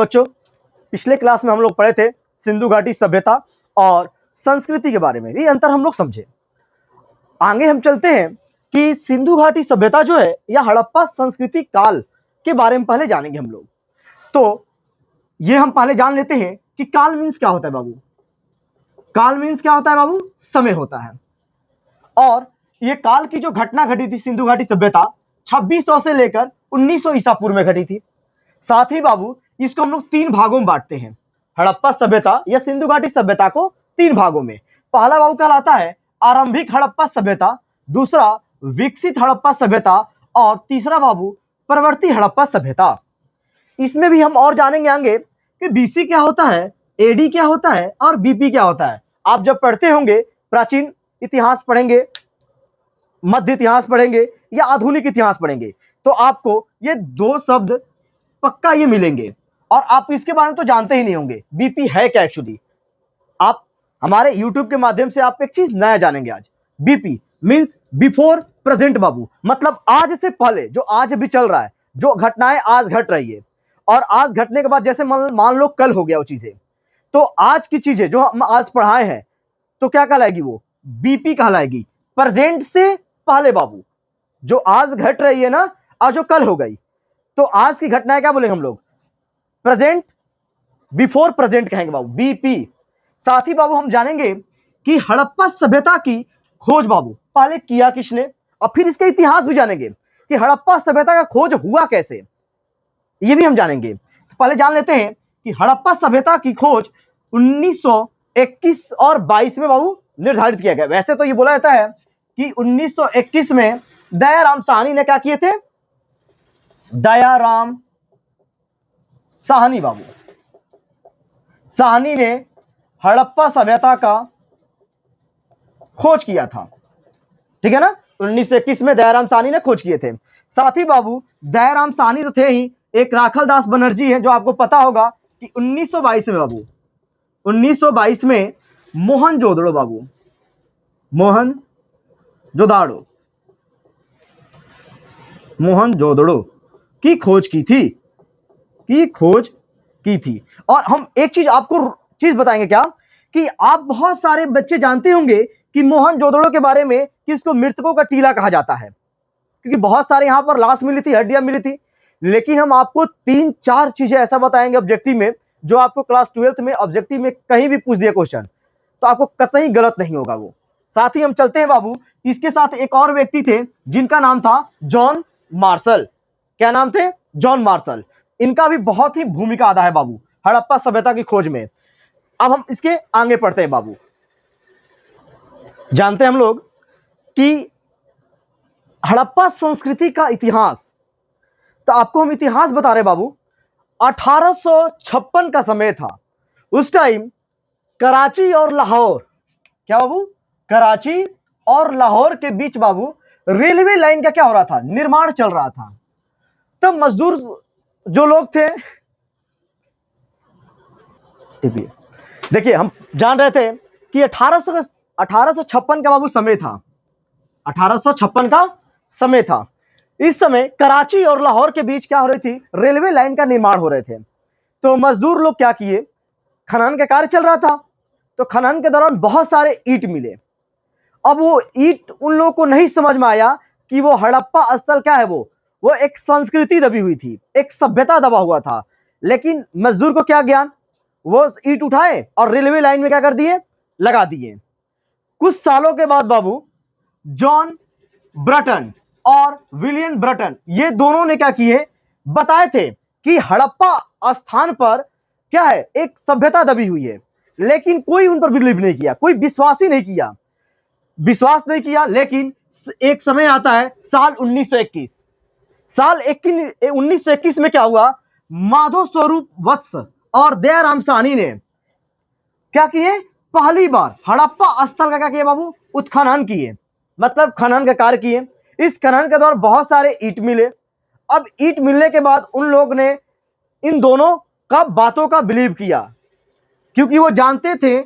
बच्चों, पिछले क्लास में हम लोग पढ़े थे सिंधु घाटी सभ्यता और संस्कृति के बारे में, ये अंतर हम लोग समझे। आगे हम चलते हैं कि सिंधु घाटी सभ्यता जो है या हड़प्पा संस्कृति काल के बारे में पहले जानेंगे हम लोग। तो ये हम पहले जान लेते हैं कि काल मीन्स क्या होता है बाबू। काल मीन्स क्या होता है बाबू? समय होता है। और ये काल की जो घटना घटी थी सिंधु घाटी सभ्यता 2600 से लेकर 1900 ईसा पूर्व में घटी थी। साथ ही बाबू इसको हम लोग 3 भागों में बांटते हैं। हड़प्पा सभ्यता या सिंधु घाटी सभ्यता को 3 भागों में। पहला बाबू कहलाता है आरंभिक हड़प्पा सभ्यता, दूसरा विकसित हड़प्पा सभ्यता और तीसरा बाबू प्रवर्ती हड़प्पा सभ्यता। इसमें भी हम और जानेंगे आगे कि बीसी क्या होता है, एडी क्या होता है और बीपी क्या होता है। आप जब पढ़ते होंगे, प्राचीन इतिहास पढ़ेंगे, मध्य इतिहास पढ़ेंगे या आधुनिक इतिहास पढ़ेंगे, तो आपको ये 2 शब्द पक्का ये मिलेंगे और आप इसके बारे में तो जानते ही नहीं होंगे बीपी है क्या एक्चुअली। आप हमारे YouTube के माध्यम से आप एक चीज नया जानेंगे आज। बीपी मींस बिफोर प्रेजेंट बाबू, मतलब आज से पहले, जो आज अभी चल रहा है, जो घटनाएं आज घट रही है और आज घटने के बाद जैसे मान लो कल हो गया वो चीजें, तो आज की चीजें जो हम आज पढ़ाए हैं तो क्या कहलाएगी? वो बीपी कहलाएगी, प्रेजेंट से पहले बाबू। जो आज घट रही है ना और जो कल हो गई, तो आज की घटनाएं क्या बोलेंगे हम लोग? प्रेजेंट, बिफोर प्रेजेंट कहेंगे बाबू, बीपी। साथ ही बाबू हम जानेंगे कि हड़प्पा सभ्यता की खोज बाबू पहले किया किसने, और फिर इसका इतिहास भी जानेंगे कि हड़प्पा सभ्यता का खोज हुआ कैसे, ये भी हम जानेंगे। तो पहले जान लेते हैं कि हड़प्पा सभ्यता की खोज 1921 और 22 में बाबू निर्धारित किया गया। वैसे तो ये बोला जाता है कि 1921 में दयाराम साहनी ने क्या किए थे? दयाराम साहनी बाबू, साहनी ने हड़प्पा सभ्यता का खोज किया था, ठीक है ना। 1921 में दयाराम साहनी ने खोज किए थे। साथ ही बाबू दयाराम साहनी तो थे ही, एक राखल दास बनर्जी है जो आपको पता होगा कि 1922 में बाबू, 1922 में मोहनजोदड़ो बाबू, मोहनजोदड़ो की खोज की थी। और हम एक चीज आपको चीज बताएंगे क्या कि आप बहुत सारे बच्चे जानते होंगे कि मोहनजोदड़ो के बारे में कि इसको मृतकों का टीला कहा जाता है, क्योंकि बहुत सारे यहां पर लाश मिली थी, हड्डियां मिली थी। लेकिन हम आपको 3-4 चीजें ऐसा बताएंगे ऑब्जेक्टिव में, जो आपको क्लास 12th में ऑब्जेक्टिव में कहीं भी पूछ दिया क्वेश्चन तो आपको कतई गलत नहीं होगा वो। साथ ही हम चलते हैं बाबू, इसके साथ एक और व्यक्ति थे जिनका नाम था जॉन मार्शल। क्या नाम थे? John Marshall. इनका भी बहुत ही भूमिका अदा है बाबू हड़प्पा सभ्यता की खोज में। अब हम इसके आगे पढ़ते हैं बाबू। जानते हैं हम लोग कि हड़प्पा संस्कृति का इतिहास, तो आपको हम इतिहास बता रहे बाबू। 1856 का समय था। उस टाइम कराची और लाहौर, क्या बाबू? कराची और लाहौर के बीच बाबू रेलवे लाइन का क्या हो रहा था? निर्माण चल रहा था। तब मजदूर जो लोग थे, देखिए हम जान रहे थे कि 1856 का बाबू समय था, 1856 का समय था। इस समय कराची और लाहौर के बीच क्या हो रही थी? रेलवे लाइन का निर्माण हो रहे थे। तो मजदूर लोग क्या किए? खनन का कार्य चल रहा था, तो खनन के दौरान बहुत सारे ईंट मिले। अब वो ईंट उन लोगों को नहीं समझ में आया कि वो हड़प्पा स्थल क्या है, वो एक संस्कृति दबी हुई थी, एक सभ्यता दबा हुआ था। लेकिन मजदूर को क्या ज्ञान, वो ईंट उठाए और रेलवे लाइन में क्या कर दिए? लगा दिए। कुछ सालों के बाद बाबू जॉन ब्रटन और विलियम ब्रटन, ये दोनों ने क्या किए? बताए थे कि हड़प्पा स्थान पर क्या है? एक सभ्यता दबी हुई है। लेकिन कोई उन पर बिलीव नहीं किया, कोई विश्वास ही नहीं किया। लेकिन एक समय आता है साल 1921। साल 1921 में क्या हुआ? माधव स्वरूप वत्स और दयाराम साहनी ने क्या किए? पहली बार हड़प्पा स्थल का क्या किया बाबू? उत्खनन किए, मतलब खनन का कार्य किए। इस खनन के दौरान बहुत सारे ईंट मिले। अब ईंट मिलने के बाद उन लोग ने इन दोनों का बातों का बिलीव किया, क्योंकि वो जानते थे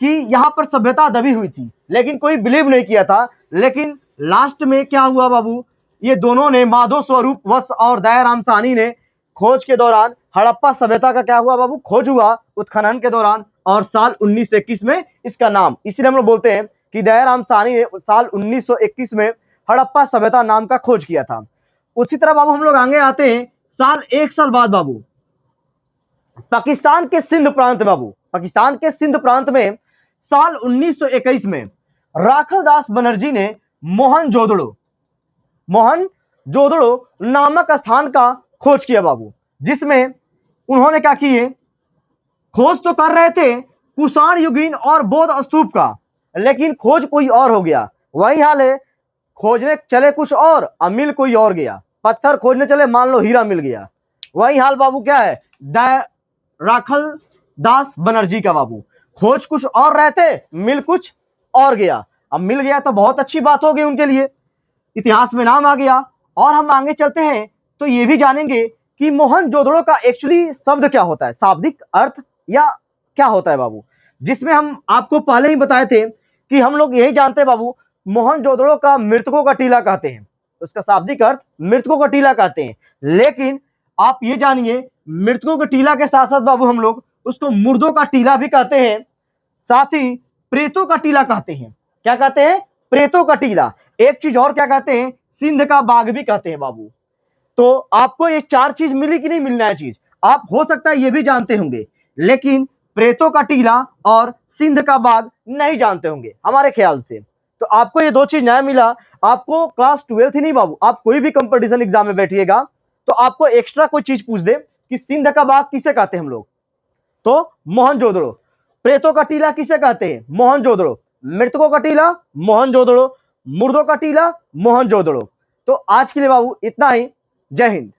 कि यहां पर सभ्यता दबी हुई थी, लेकिन कोई बिलीव नहीं किया था। लेकिन लास्ट में क्या हुआ बाबू? ये दोनों ने, माधव स्वरूप वत्स और दयाराम साहनी ने, खोज के दौरान हड़प्पा सभ्यता का क्या हुआ बाबू, खोज हुआ उत्खनन के दौरान, और साल 1921 में इसका नाम, इसीलिए हम लोग बोलते हैं कि दयाराम साहनी ने साल 1921 में हड़प्पा सभ्यता नाम का खोज किया था। उसी तरह बाबू हम लोग आगे आते हैं, एक साल बाद बाबू पाकिस्तान के सिंध प्रांत बाबू, पाकिस्तान के सिंध प्रांत में साल 1921 में राखलदास बनर्जी ने मोहनजोदड़ो नामक स्थान का खोज किया बाबू, जिसमें उन्होंने क्या किए, खोज तो कर रहे थे कुषाण युगीन और बौद्ध स्तूप का, लेकिन खोज कोई और हो गया। वही हाल है, खोजने चले कुछ और मिल कोई और गया, पत्थर खोजने चले मान लो हीरा मिल गया। वही हाल बाबू क्या है राखलदास बनर्जी का बाबू, खोज कुछ और रहते मिल कुछ और गया। अब मिल गया तो बहुत अच्छी बात हो गई उनके लिए, इतिहास में नाम आ गया। और हम आगे चलते हैं तो ये भी जानेंगे कि मोहनजोदड़ो का एक्चुअली शब्द क्या होता है, शाब्दिक अर्थ या क्या होता है बाबू, जिसमें हम आपको पहले ही बताए थे कि हम लोग यही जानते हैं बाबू, मोहनजोदड़ो का मृतकों का टीला कहते हैं, उसका शाब्दिक अर्थ मृतकों का टीला कहते हैं। लेकिन आप ये जानिए, मृतकों के टीला के साथ साथ बाबू हम लोग उसको मुर्दों का टीला भी कहते हैं, साथ ही प्रेतों का टीला कहते हैं। क्या कहते हैं, प्रेतों का टीला। एक चीज और क्या कहते हैं, सिंध का बाग भी कहते हैं बाबू। तो आपको ये चार चीज मिली कि नहीं मिलना है चीज, आप हो सकता है ये भी जानते होंगे, लेकिन प्रेतों का टीला और सिंध का बाग नहीं जानते होंगे हमारे ख्याल से। तो आपको ये दो चीज नया मिला। आपको क्लास 12th ही नहीं बाबू, आप कोई भी कंपटीशन एग्जाम में बैठिएगा तो आपको एक्स्ट्रा कोई चीज पूछ दे कि सिंध का बाग किसे कहते हैं हम लोग, तो मोहनजोदड़ो। प्रेतों का टीला किसे कहते हैं, मोहनजोदड़ो। मृतकों का टीला मोहनजोदड़ो, मुर्दों का टीला मोहनजोदड़ो। तो आज के लिए बाबू इतना ही। जय हिंद।